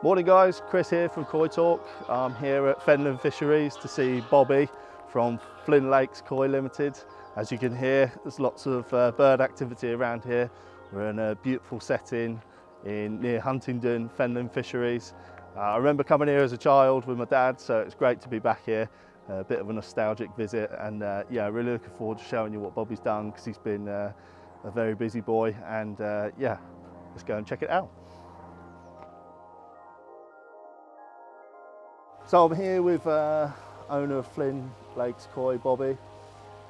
Morning guys, Chris here from Koi Talk. I'm here at Fenland Fisheries to see Bobby from Flynn Lakes Koi Limited. As you can hear, there's lots of bird activity around here. We're in a beautiful setting near Huntingdon, Fenland Fisheries. I remember coming here as a child with my dad, so it's great to be back here. A bit of a nostalgic visit, and yeah, really looking forward to showing you what Bobby's done, because he's been a very busy boy, and yeah, let's go and check it out. So I'm here with owner of Flynn Lakes Koi, Bobby.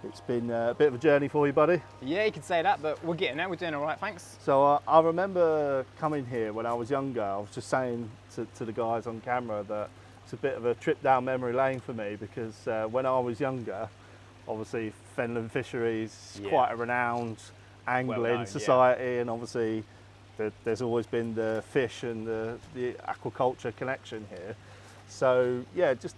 It's been a bit of a journey for you, buddy. Yeah, you could say that, but we're getting there. We're doing all right, thanks. So I remember coming here when I was younger. I was just saying to the guys on camera that it's a bit of a trip down memory lane for me, because when I was younger, obviously Fenland Fisheries, quite a renowned angling society, and obviously there's always been the fish and the aquaculture connection here. So yeah, just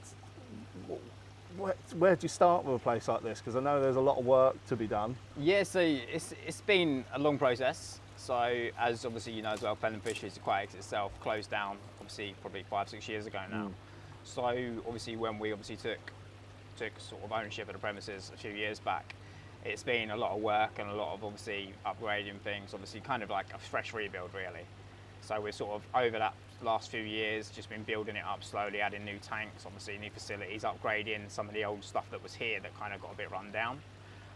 where do you start with a place like this? Because I know there's a lot of work to be done. Yeah, so it's been a long process. So as obviously you know as well, Fenland Fisheries, the Aquatics itself, closed down obviously probably 5-6 years ago now. So obviously when we obviously took sort of ownership of the premises a few years back, it's been a lot of work and a lot of obviously upgrading things, obviously kind of like a fresh rebuild really. So we're sort of over that last few years just been building it up slowly, adding new tanks, obviously new facilities, upgrading some of the old stuff that was here that kind of got a bit run down.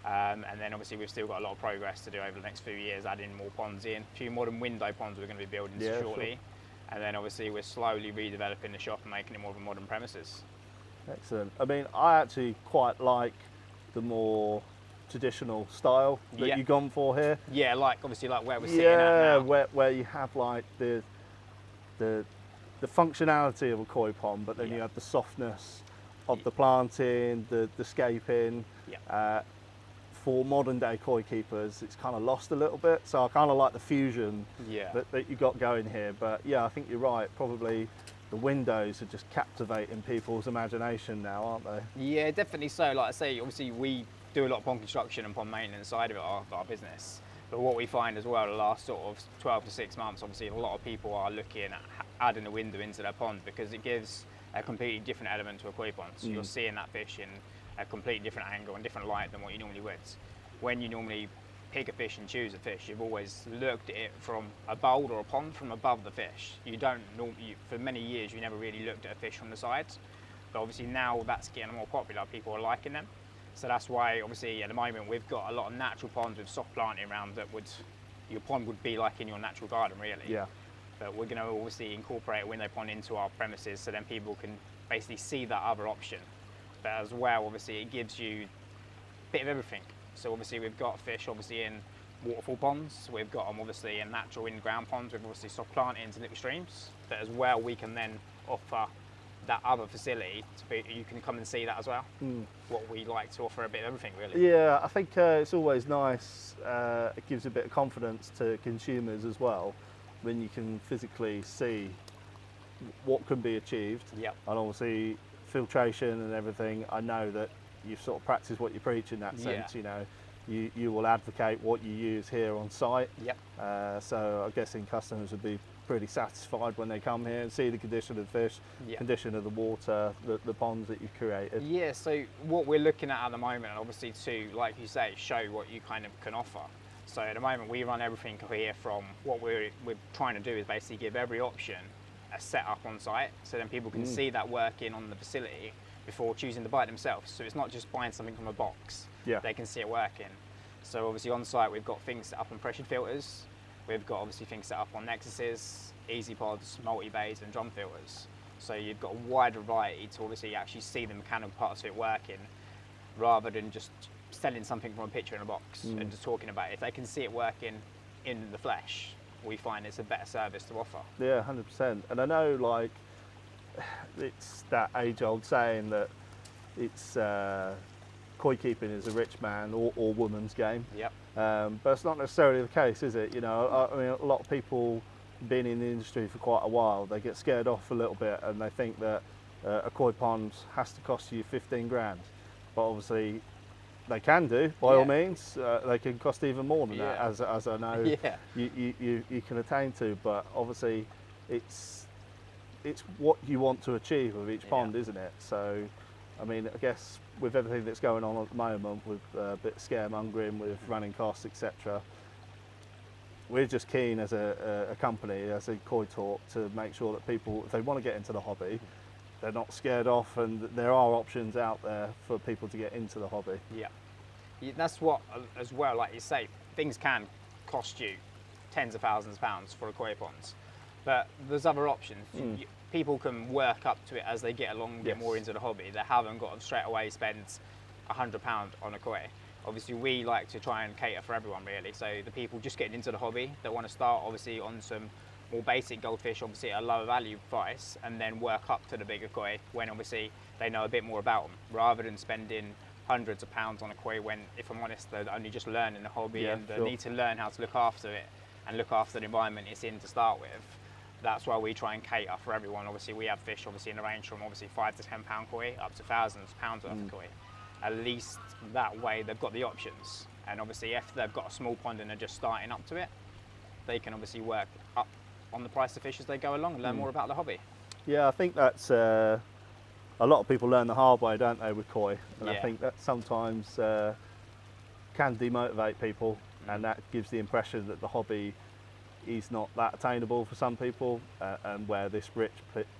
And then obviously we've still got a lot of progress to do over the next few years, adding more ponds in, a few modern window ponds we're going to be building shortly. Sure. And then obviously we're slowly redeveloping the shop and making it more of a modern premises. Excellent. I mean, I actually quite like the more traditional style that you've gone for here. Yeah, like obviously like where we're sitting at now. where you have like the functionality of a koi pond, but then you have the softness of the planting, the scaping. For modern day koi keepers, it's kind of lost a little bit. So I kind of like the fusion that you got going here. But yeah, I think you're right. Probably the windows are just captivating people's imagination now, aren't they? Yeah, definitely so. Like I say, obviously we do a lot of pond construction and pond maintenance side of it, our business. But what we find as well, the last sort of 12 to 6 months, obviously a lot of people are looking at adding a window into their pond, because it gives a completely different element to a koi pond. So you're seeing that fish in a completely different angle and different light than what you normally would. When you normally pick a fish and choose a fish, you've always looked at it from a bowl or a pond from above the fish. You don't normally, for many years, you never really looked at a fish from the sides. But obviously now that's getting more popular, people are liking them. So that's why obviously at the moment we've got a lot of natural ponds with soft planting around that your pond would be like in your natural garden really. Yeah. But we're going to obviously incorporate a window pond into our premises, so then people can basically see that other option. But as well, obviously it gives you a bit of everything. So obviously we've got fish obviously in waterfall ponds, we've got them obviously in natural in-ground ponds with obviously soft plantings and little streams. But as well we can then offer that other facility you can come and see that as well. What we like to offer, a bit of everything really. Yeah, I think it's always nice, it gives a bit of confidence to consumers as well when you can physically see what can be achieved. And obviously filtration and everything, I know that you've sort of practiced what you preach in that sense. You know, you will advocate what you use here on site. So I'm guessing customers would be pretty satisfied when they come here and see the condition of the fish, condition of the water, the ponds that you've created. Yeah, so what we're looking at the moment, and obviously to, like you say, show what you kind of can offer. So at the moment we run everything here from what we're trying to do is basically give every option a setup on site, so then people can see that working on the facility before choosing to buy it themselves. So it's not just buying something from a box, they can see it working. So obviously on site we've got things set up on pressured filters, we've got obviously things set up on nexuses, easy pods, multi-bays and drum filters. So you've got a wide variety to obviously actually see the mechanical parts of it working, rather than just selling something from a picture in a box and just talking about it. If they can see it working in the flesh, we find it's a better service to offer. Yeah, 100%. And I know like it's that age-old saying that it's koi keeping is a rich man or woman's game. But it's not necessarily the case, is it? You know, I mean, a lot of people been in the industry for quite a while, they get scared off a little bit and they think that a koi pond has to cost you 15 grand. But obviously they can do, by all means. They can cost even more than that, as I know you can attain to. But obviously it's it's what you want to achieve with each pond, isn't it? So, I mean, I guess with everything that's going on at the moment, with a bit of scaremongering, with running costs, etc., we're just keen as a company, as a Koi Talk, to make sure that people, if they want to get into the hobby, they're not scared off, and there are options out there for people to get into the hobby. Yeah, that's what, as well, like you say, things can cost you tens of thousands of pounds for a koi pond, but there's other options. People can work up to it as they get along, get more into the hobby. They haven't got to straight away spend £100 on a koi. Obviously, we like to try and cater for everyone, really. So the people just getting into the hobby that want to start, obviously, on some more basic goldfish, obviously at a lower value price, and then work up to the bigger koi when obviously they know a bit more about them, rather than spending hundreds of pounds on a koi when, if I'm honest, they're only just learning the hobby and they need to learn how to look after it and look after the environment it's in to start with. That's why we try and cater for everyone. Obviously, we have fish obviously in the range from obviously £5 to £10 koi up to thousands of pounds worth of koi. At least that way they've got the options. And obviously, if they've got a small pond and they're just starting up to it, they can obviously work up on the price of fish as they go along and learn more about the hobby. Yeah, I think that's a lot of people learn the hard way, don't they, with koi? And I think that sometimes can demotivate people, and that gives the impression that the hobby is not that attainable for some people, and where this rich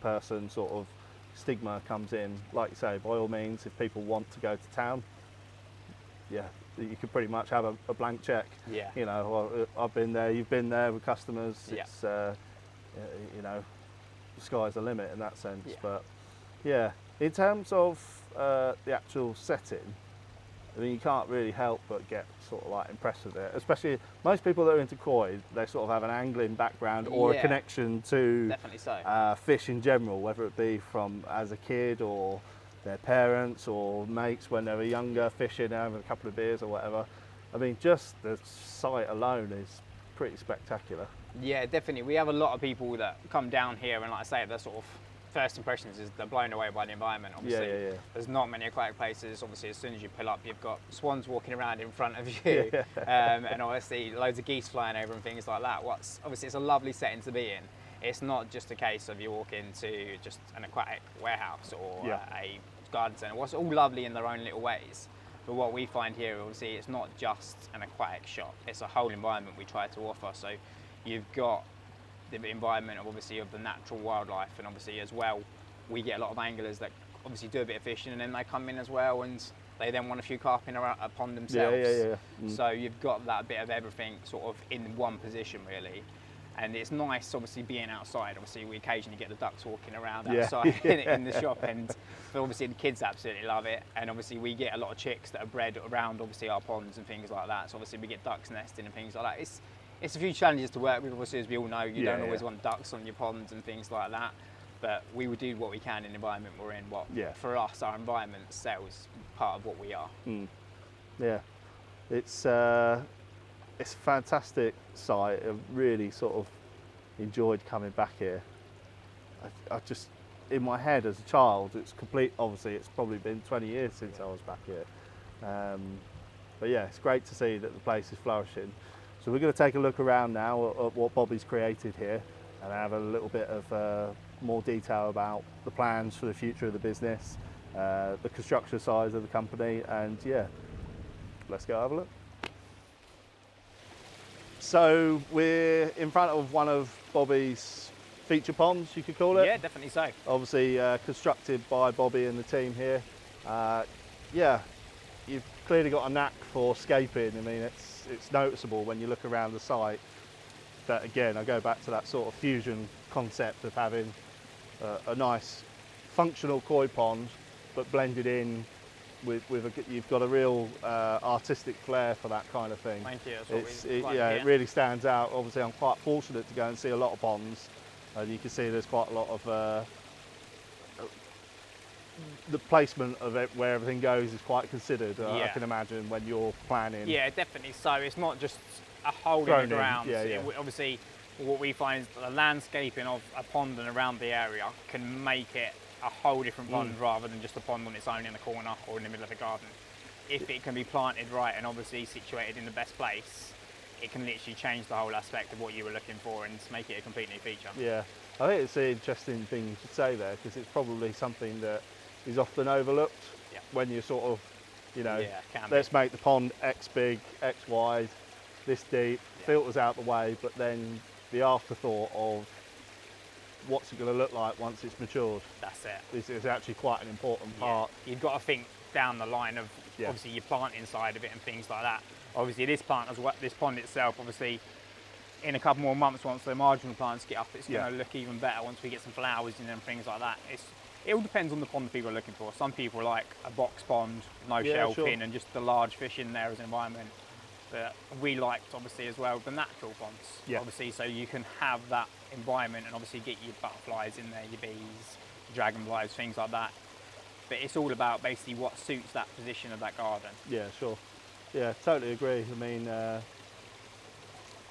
person sort of stigma comes in. Like you say, by all means, if people want to go to town, you could pretty much have a blank check. Yeah. You know, well, I've been there, you've been there with customers. Yeah. It's, you know, the sky's the limit in that sense. Yeah. But yeah, in terms of the actual setting, I mean, you can't really help but get sort of like impressed with it. Especially most people that are into koi, they sort of have an angling background or a connection to fish in general, whether it be from as a kid or their parents or mates when they were younger, fishing, having a couple of beers or whatever. I mean, just the sight alone is pretty spectacular. Yeah, definitely. We have a lot of people that come down here, and like I say, they're sort of first impressions is they're blown away by the environment. Obviously, there's not many aquatic places. Obviously, as soon as you pull up, you've got swans walking around in front of you, and obviously loads of geese flying over and things like that. Obviously, it's a lovely setting to be in. It's not just a case of you walk into just an aquatic warehouse or a garden centre. It's all lovely in their own little ways. But what we find here, obviously, it's not just an aquatic shop. It's a whole environment we try to offer. So you've got the environment of obviously of the natural wildlife, and obviously as well we get a lot of anglers that obviously do a bit of fishing and then they come in as well and they then want a few carp in a pond themselves. So you've got that bit of everything sort of in one position really, and it's nice obviously being outside. Obviously we occasionally get the ducks walking around outside in the shop, and but obviously the kids absolutely love it, and obviously we get a lot of chicks that are bred around obviously our ponds and things like that, so obviously we get ducks nesting and things like that. It's a few challenges to work with, obviously, as we all know. You don't always want ducks on your ponds and things like that, but we would do what we can in the environment we're in. For us, our environment sells part of what we are. Yeah, it's a fantastic site. I really sort of enjoyed coming back here. I just, in my head as a child, it's complete. Obviously, it's probably been 20 years since I was back here. But yeah, it's great to see that the place is flourishing. So we're going to take a look around now at what Bobby's created here and have a little bit of more detail about the plans for the future of the business, the construction size of the company, and yeah, let's go have a look. So we're in front of one of Bobby's feature ponds, you could call it. Yeah, definitely so. Obviously constructed by Bobby and the team here. Yeah, you've clearly got a knack for scaping. I mean, it's noticeable when you look around the site that, again, I go back to that sort of fusion concept of having a nice functional koi pond, but blended in with you've got a real artistic flair for that kind of thing. Thank you. It really stands out. Obviously, I'm quite fortunate to go and see a lot of ponds, and you can see there's quite a lot of the placement of it, where everything goes, is quite considered. I can imagine when you're planning. Yeah, definitely. So it's not just a hole in the ground. Obviously, what we find is the landscaping of a pond and around the area can make it a whole different pond rather than just a pond on its own in the corner or in the middle of the garden. If it can be planted right and obviously situated in the best place, it can literally change the whole aspect of what you were looking for and make it a complete new feature. Yeah, I think it's an interesting thing you should say there, because it's probably something that is often overlooked Yeah. when you're sort of, you know, Yeah, can be. let's make the pond X big, X wide, this deep, Yeah. filters out the way, but then the afterthought of what's it going to look like once it's matured That's it. is actually quite an important Yeah. part. You've got to think down the line of Yeah. obviously your plant inside of it and things like that. Obviously this plant as well, this pond itself, obviously in a couple more months once the marginal plants get up, it's Yeah. going to look even better once we get some flowers in and things like that. It all depends on the pond that people are looking for. Some people like a box pond, no Yeah, shelving, sure. and just the large fish in there as an environment. But we liked obviously as well the natural ponds, Yeah. obviously, so you can have that environment and obviously get your butterflies in there, your bees, dragonflies, things like that. But it's all about basically what suits that position of that garden. Yeah, sure. Yeah, totally agree. I mean,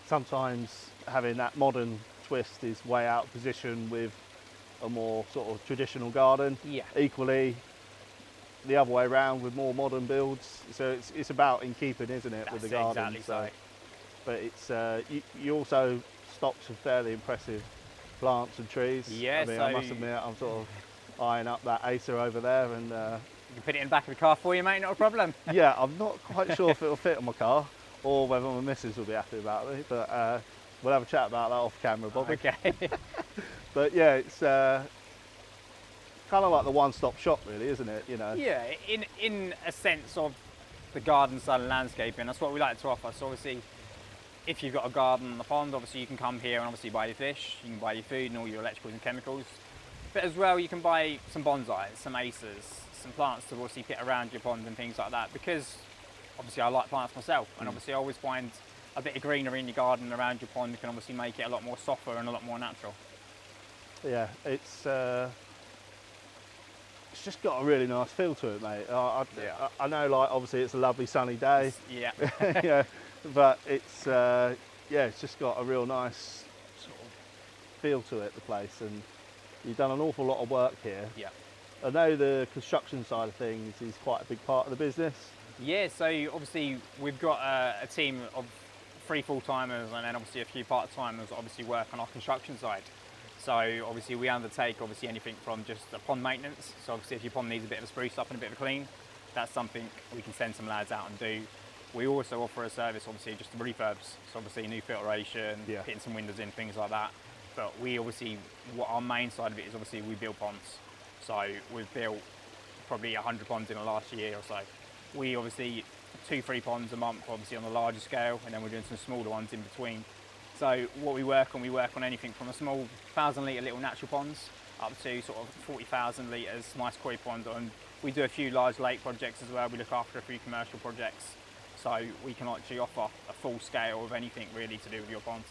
sometimes having that modern twist is way out of position with a more sort of traditional garden. Yeah. Equally, the other way around with more modern builds. So it's about in keeping, isn't it, with That's the garden? exactly so. But it's you also stocked some fairly impressive plants and trees. Yeah, I mean, I so- must admit, I'm sort of eyeing up that Acer over there, and You can put it in the back of the car for you, mate, not a problem. yeah, I'm not quite sure if it'll fit on my car or whether my missus will be happy about it, but we'll have a chat about that off camera, Bobby. Okay. But yeah, it's kind of like the one-stop shop, really, isn't it? You know. Yeah, in a sense of the garden style and landscaping, that's what we like to offer. So obviously, if you've got a garden on the pond, obviously you can come here and obviously buy your fish, you can buy your food and all your electricals and chemicals. But as well, you can buy some bonsais, some acers, some plants to obviously put around your pond and things like that. Because obviously I like plants myself, and obviously I always find a bit of greenery in your garden around your pond can obviously make it a lot more softer and a lot more natural. Yeah, it's just got a really nice feel to it, mate. I know, like, obviously it's a lovely sunny day, Yeah. yeah, but it's it's just got a real nice sort of feel to it, the place, and you've done an awful lot of work here. Yeah. I know the construction side of things is quite a big part of the business. Yeah, so obviously we've got a team of 3 full-timers and then obviously a few part-timers that obviously work on our construction side. So obviously we undertake obviously anything from just the pond maintenance. So obviously if your pond needs a bit of a spruce up and a bit of a clean, that's something we can send some lads out and do. We also offer a service obviously just the refurbs. So obviously new filtration, Yeah. putting some windows in, things like that. But we obviously, what our main side of it is obviously we build ponds. So we've built probably 100 ponds in the last year or so. We obviously 2-3 ponds a month, obviously on the larger scale, and then we're doing some smaller ones in between. So what we work on anything from a small 1,000 litre little natural ponds up to sort of 40,000 litres nice koi pond, and we do a few large lake projects as well. We look after a few commercial projects, so we can actually offer a full scale of anything really to do with your ponds.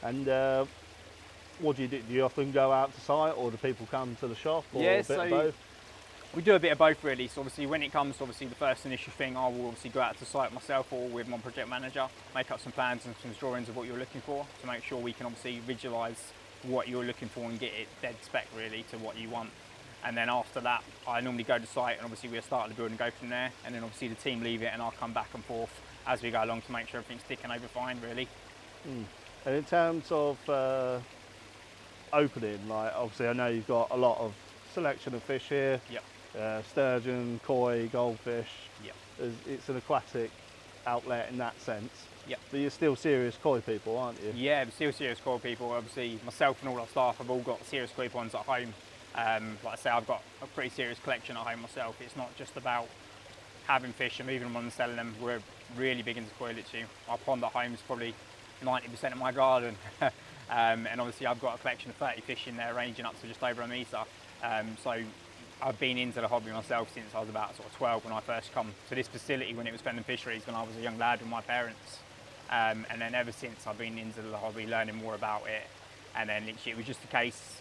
And what do? Do you often go out to site, or do people come to the shop, or Yeah, a bit so of both? We do a bit of both really. So obviously when it comes to obviously the first initial thing, I will obviously go out to site myself or with my project manager, make up some plans and some drawings of what you're looking for to make sure we can obviously visualise what you're looking for and get it dead spec really to what you want. And then after that, I normally go to site and obviously we'll start the build and go from there. And then obviously the team leave it and I'll come back and forth as we go along to make sure everything's ticking over fine really. And in terms of opening, like obviously I know you've got a lot of selection of fish here. Yep. Sturgeon, koi, goldfish. Yep. It's an aquatic outlet in that sense. Yep. But you're still serious koi people, aren't you? Yeah, but still serious koi people. Obviously myself and all our staff have all got serious koi ponds at home. Like I say, I've got a pretty serious collection at home myself. It's not just about having fish and moving them on and selling them. We're really big into koi literature. Our pond at home is probably 90% of my garden. And obviously I've got a collection of 30 fish in there ranging up to just over a metre. So I've been into the hobby myself since I was about sort of 12 when I first come to this facility when it was Fenland Fisheries when I was a young lad with my parents. And then ever since I've been into the hobby, learning more about it. And then literally it was just a case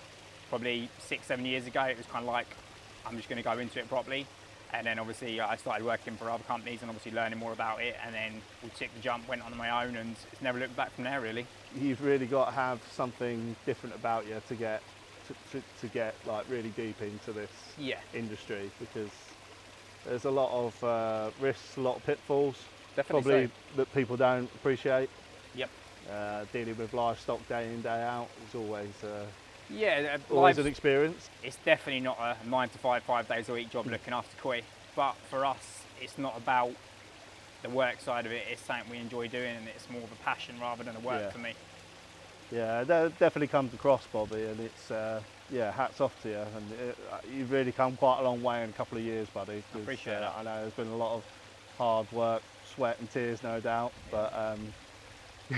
probably 6-7 years ago, it was kind of like, I'm just going to go into it properly. And then obviously I started working for other companies and obviously learning more about it. And then we took the jump, went on my own, and it's never looked back from there really. You've really got to have something different about you to get like really deep into this industry, because there's a lot of risks, a lot of pitfalls, Definitely probably so. that people don't appreciate. Yep. Dealing with livestock day in, day out is always Yeah, Always an experience. it's definitely not a 9 to 5, 5 days a week job looking after koi. But for us, it's not about the work side of it. It's something we enjoy doing, and it's more of a passion rather than a work Yeah. for me. Yeah, that definitely comes across, Bobby, and it's yeah, hats off to you. And you've really come quite a long way in a couple of years, buddy. I appreciate that. I know there's been a lot of hard work, sweat and tears, no doubt. But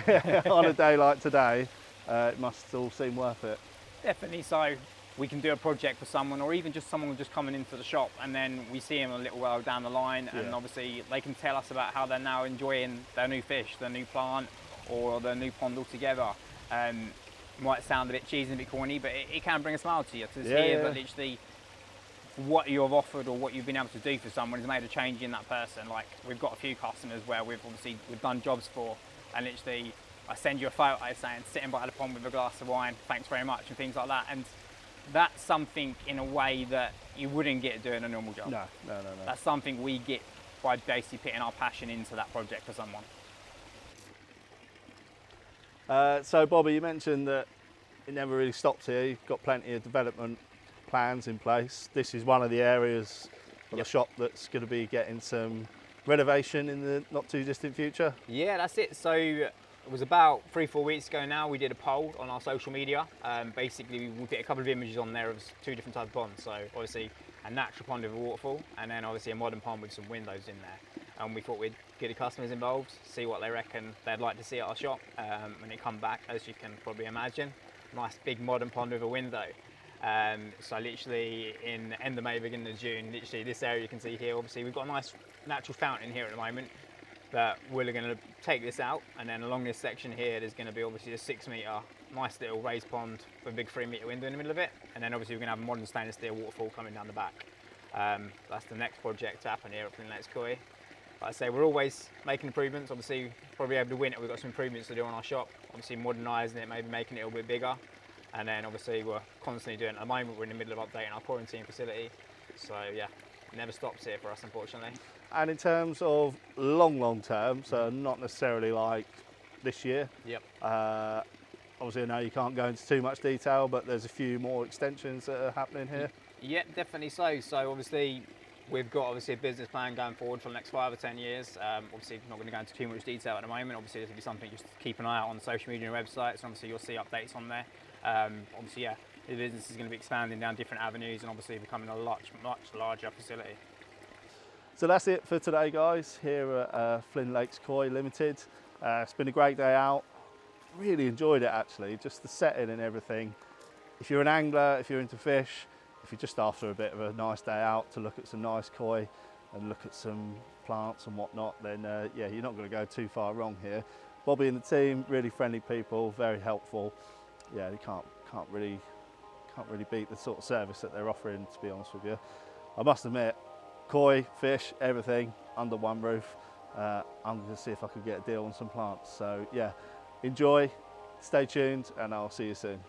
yeah, on a day like today, it must all seem worth it. Definitely. So we can do a project for someone, or even just someone just coming into the shop, and then we see them a little while down the line, and Yeah. obviously they can tell us about how they're now enjoying their new fish, their new plant, or their new pond altogether. Might sound a bit cheesy and a bit corny, but it can bring a smile to you to hear that literally what you've offered or what you've been able to do for someone has made a change in that person. Like, we've got a few customers where we've done jobs for, and literally I send you a photo saying sitting by the pond with a glass of wine, thanks very much, and things like that. And that's something in a way that you wouldn't get doing a normal job. No. That's something we get by basically putting our passion into that project for someone. So, Bobby, you mentioned that it never really stops here. You've got plenty of development plans in place. This is one of the areas of the shop that's going to be getting some renovation in the not too distant future. Yeah, that's it. So it was about 3-4 weeks ago now, we did a poll on our social media. Basically, we put a couple of images on there of 2 different types of ponds. So obviously a natural pond with a waterfall, and then obviously a modern pond with some windows in there. And we thought we'd get the customers involved, see what they reckon they'd like to see at our shop. And it come back, as you can probably imagine, nice big modern pond with a window. So literally in the end of May, beginning of June, literally this area you can see here, obviously we've got a nice natural fountain here at the moment, but we're going to take this out, and then along this section here there's going to be obviously a 6 metre nice little raised pond with a big 3 metre window in the middle of it, and then obviously we're going to have a modern stainless steel waterfall coming down the back. That's the next project to happen here at Flynn Lakes Koi. Like I say, we're always making improvements. Obviously, probably able to win it. We've got some improvements to do on our shop. Obviously, modernising it, maybe making it a little bit bigger. And then obviously, we're constantly doing, at the moment, we're in the middle of updating our quarantine facility. So yeah, it never stops here for us, unfortunately. And in terms of long term, so not necessarily like this year. Yep. Obviously, I know you can't go into too much detail, but there's a few more extensions that are happening here. Yep, definitely so. So obviously, we've got a business plan going forward for the next 5 or 10 years. Obviously, not going to go into too much detail at the moment. Obviously, this will be something just to keep an eye out on the social media and websites. And obviously, you'll see updates on there. Obviously, yeah, the business is going to be expanding down different avenues and obviously becoming a much larger facility. So that's it for today, guys, here at Flynn Lakes Koi Limited. It's been a great day out. Really enjoyed it, actually, just the setting and everything. If you're an angler, if you're into fish, if you're just after a bit of a nice day out to look at some nice koi and look at some plants and whatnot, then yeah, you're not going to go too far wrong here. Bobby and the team, really friendly people, very helpful. Yeah, you can't really beat the sort of service that they're offering, to be honest with you. I must admit, koi, fish, everything under one roof. I'm going to see if I can get a deal on some plants. So yeah, enjoy, stay tuned, and I'll see you soon.